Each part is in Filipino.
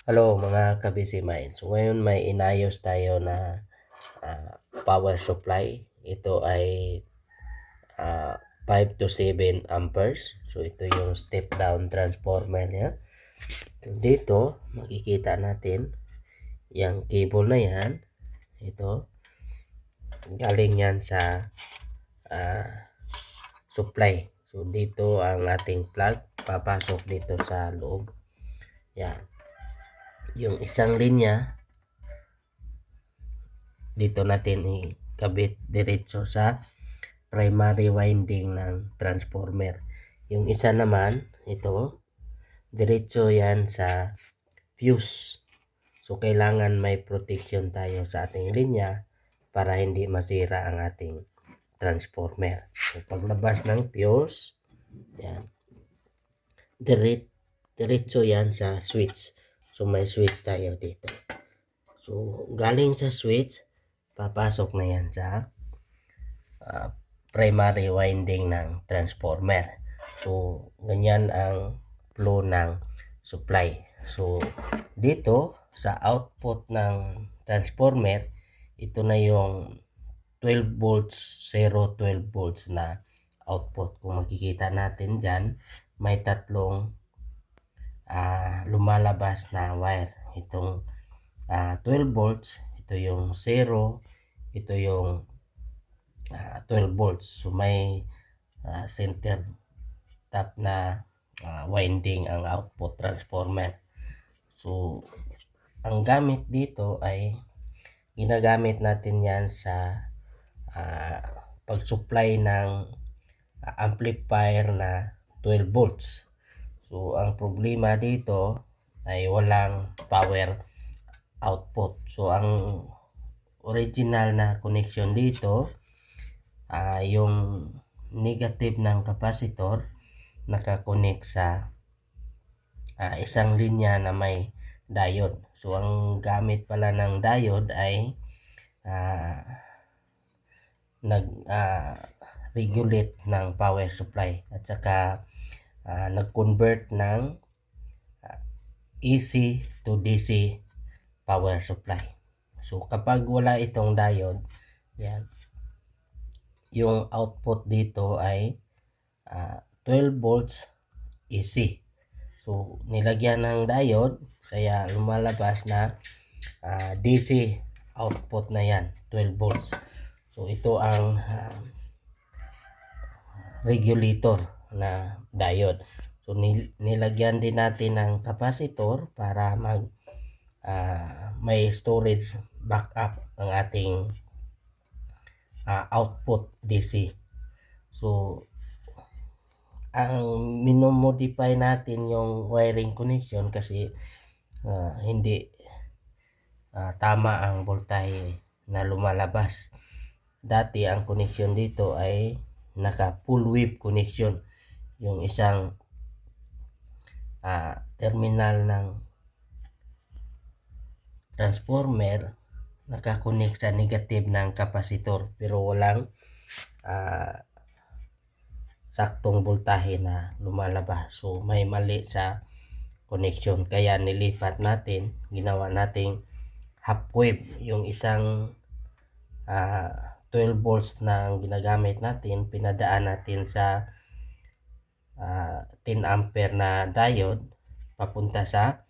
Hello mga kabisimain. So ngayon may inayos tayo na power supply. Ito ay 5 to 7 amperes. So ito yung step down transformer niya. So, dito makikita natin yung cable na yan. Ito galing yan sa supply. So dito ang ating plug papasok dito sa loob. Yan. Yung isang linya dito natin ikabit diretso sa primary winding ng transformer. Yung isa naman, ito, diretso yan sa fuse. So, kailangan may protection tayo sa ating linya para hindi masira ang ating transformer. So, paglabas ng fuse, yan, diretso yan sa switch. So, may switch tayo dito. So, galing sa switch, papasok na yan sa primary winding ng transformer. So, ganyan ang flow ng supply. So, dito sa output ng transformer, ito na yung 12 volts, 12 volts na output. Kung makikita natin dyan, may tatlong lumalabas na wire. Itong 12 volts, ito yung 0, ito yung 12 volts. So may center tap na winding ang output transformer. So ang gamit dito ay ginagamit natin yan sa pag-supply ng amplifier na 12 volts. So ang problema dito ay walang power output. So ang original na connection dito, yung negative ng capacitor nakakonect sa isang linya na may diode. So ang gamit pala ng diode ay regulate ng power supply at saka nag-convert ng AC to DC power supply. So kapag wala itong diode, yan, yung output dito ay 12 volts AC. So nilagyan ng diode kaya lumalabas na DC output na yan, 12 volts. So ito ang regulator na diode. So nilagyan din natin ng capacitor para may storage backup ang ating output DC. So ang minomodify natin yung wiring connection kasi hindi tama ang voltahe na lumalabas. Dati ang connection dito ay naka full wave connection. Yung isang terminal ng transformer nakakonect sa negative ng capacitor pero walang saktong voltahe na lumalabas. So may mali sa connection kaya nilipat natin, ginawa nating half wave. Yung isang 12 volts na ginagamit natin, pinadaan natin sa 10 ampere na diode papunta sa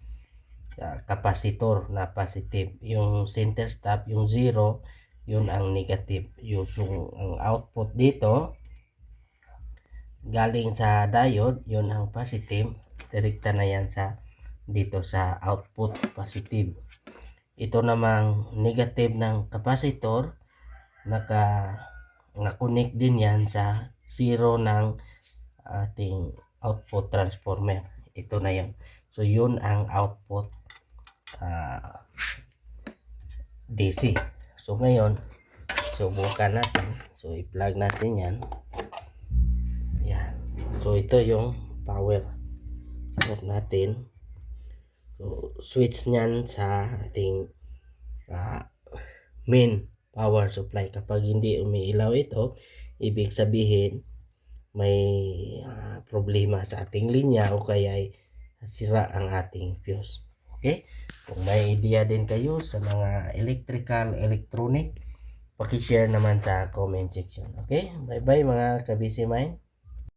capacitor na positive. Yung center stop, yung 0, yun ang negative. Yung ang output dito galing sa diode, yun ang positive. Direkta na yan sa dito sa output positive. Ito namang negative ng capacitor, naka-connect din yan sa 0 ng ating output transformer. Ito na yan. So yun ang output DC. So ngayon, subukan natin. So i-plug natin yan. Yan. So ito yung power natin. So switch niyan sa ating main power supply. Kapag hindi umiilaw ito, ibig sabihin may problema sa ating linya o kaya ay sira ang ating fuse. Okay? Kung may idea din kayo sa mga electrical, electronic, paki-share naman sa comment section. Okay? Bye-bye mga ka-busy mind.